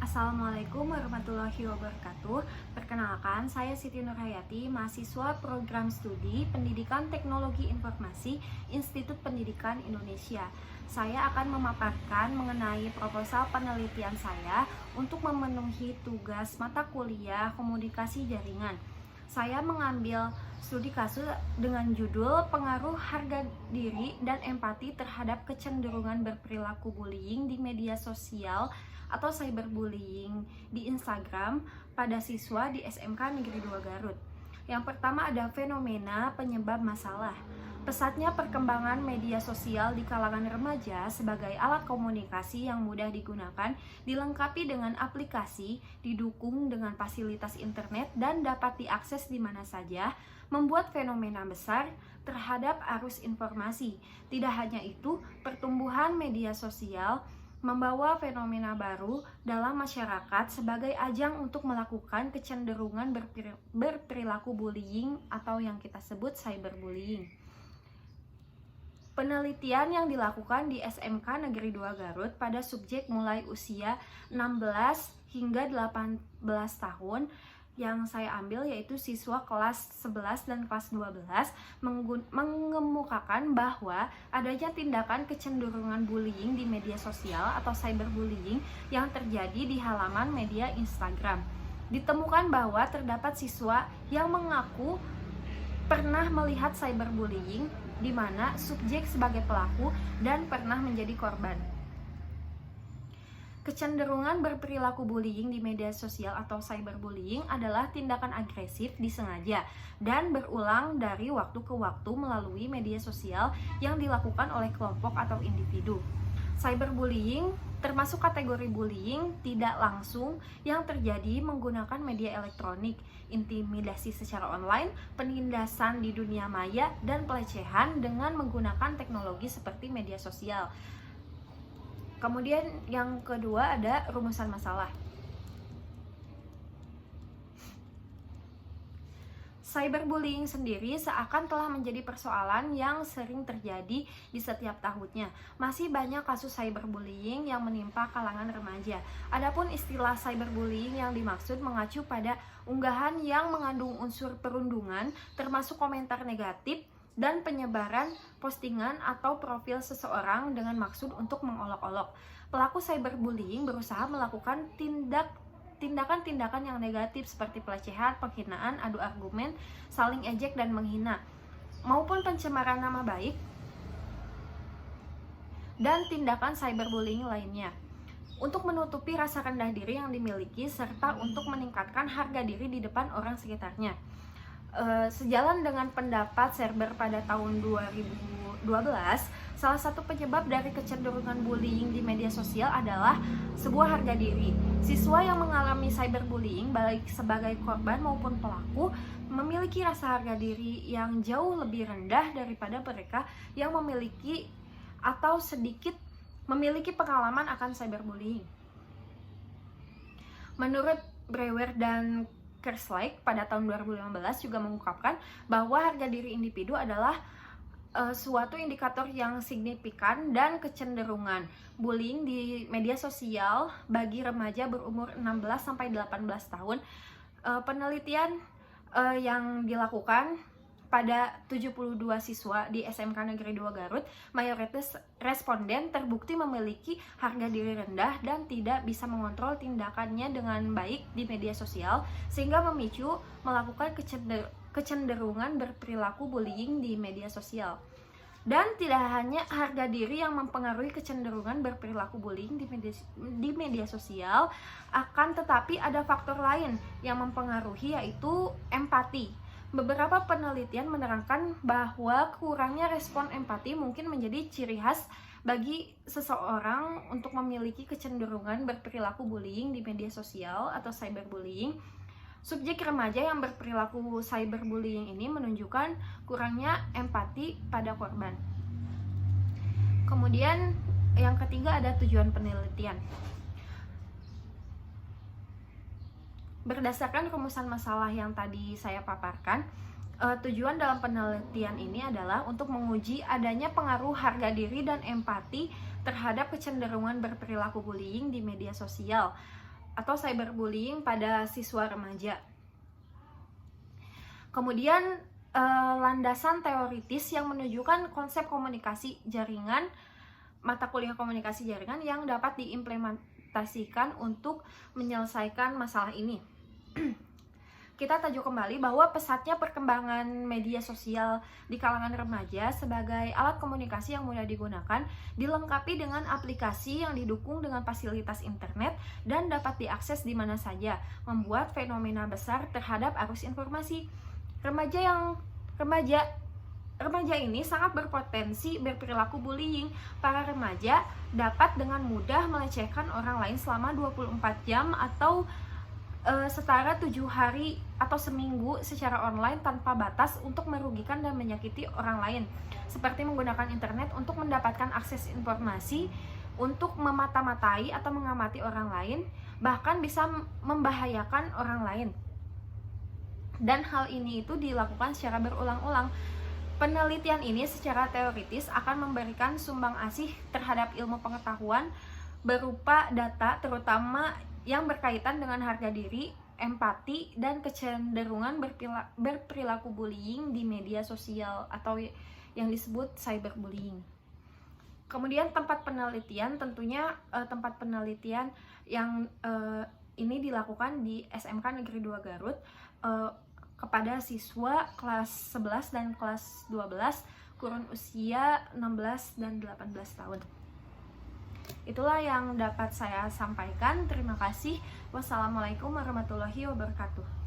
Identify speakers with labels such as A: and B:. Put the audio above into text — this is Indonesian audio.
A: Assalamualaikum warahmatullahi wabarakatuh. Perkenalkan, saya Siti Nurhayati, mahasiswa program studi Pendidikan Teknologi Informasi Institut Pendidikan Indonesia. Saya akan memaparkan mengenai proposal penelitian saya untuk memenuhi tugas mata kuliah Komunikasi Jaringan. Saya mengambil studi kasus dengan judul Pengaruh Harga Diri dan Empati Terhadap Kecenderungan Berperilaku Bullying di Media Sosial atau cyberbullying di Instagram pada siswa di SMK Negeri 2 Garut. Yang pertama ada fenomena penyebab masalah. Pesatnya perkembangan media sosial di kalangan remaja sebagai alat komunikasi yang mudah digunakan, dilengkapi dengan aplikasi, didukung dengan fasilitas internet dan dapat diakses di mana saja, membuat fenomena besar terhadap arus informasi. Tidak hanya itu, pertumbuhan media sosial membawa fenomena baru dalam masyarakat sebagai ajang untuk melakukan kecenderungan berperilaku bullying atau yang kita sebut cyberbullying. Penelitian yang dilakukan di SMK Negeri 2 Garut pada subjek mulai usia 16 hingga 18 tahun yang saya ambil yaitu siswa kelas 11 dan kelas 12 mengemukakan bahwa adanya tindakan kecenderungan bullying di media sosial atau cyberbullying yang terjadi di halaman media Instagram. Ditemukan bahwa terdapat siswa yang mengaku pernah melihat cyberbullying di mana subjek sebagai pelaku dan pernah menjadi korban. Kecenderungan berperilaku bullying di media sosial atau cyberbullying adalah tindakan agresif disengaja dan berulang dari waktu ke waktu melalui media sosial yang dilakukan oleh kelompok atau individu. Cyberbullying termasuk kategori bullying tidak langsung yang terjadi menggunakan media elektronik, intimidasi secara online, penindasan di dunia maya, dan pelecehan dengan menggunakan teknologi seperti media sosial. Kemudian yang kedua ada rumusan masalah. Cyberbullying sendiri seakan telah menjadi persoalan yang sering terjadi di setiap tahunnya. Masih banyak kasus cyberbullying yang menimpa kalangan remaja. Adapun istilah cyberbullying yang dimaksud mengacu pada unggahan yang mengandung unsur perundungan, termasuk komentar negatif, dan penyebaran postingan atau profil seseorang dengan maksud untuk mengolok-olok. Pelaku cyberbullying berusaha melakukan tindakan-tindakan yang negatif seperti pelecehan, penghinaan, adu argumen, saling ejek dan menghina, maupun pencemaran nama baik dan tindakan cyberbullying lainnya untuk menutupi rasa rendah diri yang dimiliki serta untuk meningkatkan harga diri di depan orang sekitarnya. Sejalan dengan pendapat Serber pada tahun 2012, salah satu penyebab dari kecenderungan bullying di media sosial adalah sebuah harga diri. Siswa yang mengalami cyberbullying, baik sebagai korban maupun pelaku, memiliki rasa harga diri yang jauh lebih rendah daripada mereka yang memiliki atau sedikit memiliki pengalaman akan cyberbullying. Menurut Brewer dan Kerslake pada tahun 2015 juga mengungkapkan bahwa harga diri individu adalah suatu indikator yang signifikan dan kecenderungan bullying di media sosial bagi remaja berumur 16-18 tahun. Penelitian yang dilakukan pada 72 siswa di SMK Negeri 2 Garut, mayoritas responden terbukti memiliki harga diri rendah dan tidak bisa mengontrol tindakannya dengan baik di media sosial, sehingga memicu melakukan kecenderungan berperilaku bullying di media sosial. Dan tidak hanya harga diri yang mempengaruhi kecenderungan berperilaku bullying di media sosial, akan tetapi ada faktor lain yang mempengaruhi, yaitu empati. Beberapa penelitian menerangkan bahwa kurangnya respon empati mungkin menjadi ciri khas bagi seseorang untuk memiliki kecenderungan berperilaku bullying di media sosial atau cyberbullying. Subjek remaja yang berperilaku cyberbullying ini menunjukkan kurangnya empati pada korban. Kemudian yang ketiga ada tujuan penelitian. Berdasarkan rumusan masalah yang tadi saya paparkan, tujuan dalam penelitian ini adalah untuk menguji adanya pengaruh harga diri dan empati terhadap kecenderungan berperilaku bullying di media sosial. atau cyberbullying pada siswa remaja. Kemudian landasan teoritis yang menunjukkan konsep komunikasi jaringan, mata kuliah komunikasi jaringan yang dapat diimplementasikan untuk menyelesaikan masalah ini. Kita tajuk kembali bahwa pesatnya perkembangan media sosial di kalangan remaja sebagai alat komunikasi yang mudah digunakan, dilengkapi dengan aplikasi yang didukung dengan fasilitas internet dan dapat diakses di mana saja, membuat fenomena besar terhadap arus informasi. Remaja ini sangat berpotensi berperilaku bullying. Para remaja dapat dengan mudah melecehkan orang lain selama 24 jam atau setara 7 hari atau seminggu secara online tanpa batas untuk merugikan dan menyakiti orang lain, seperti menggunakan internet untuk mendapatkan akses informasi, untuk memata-matai atau mengamati orang lain, bahkan bisa membahayakan orang lain. Dan hal ini itu dilakukan secara berulang-ulang. Penelitian ini secara teoritis akan memberikan sumbang asih terhadap ilmu pengetahuan berupa data terutama yang berkaitan dengan harga diri, empati, dan kecenderungan berperilaku bullying di media sosial atau yang disebut cyberbullying. Kemudian tempat penelitian, tentunya tempat penelitian yang ini dilakukan di SMK Negeri 2 Garut kepada siswa kelas 11 dan kelas 12 kurun usia 16 dan 18 tahun. Itulah yang dapat saya sampaikan. Terima kasih. Wassalamualaikum warahmatullahi wabarakatuh.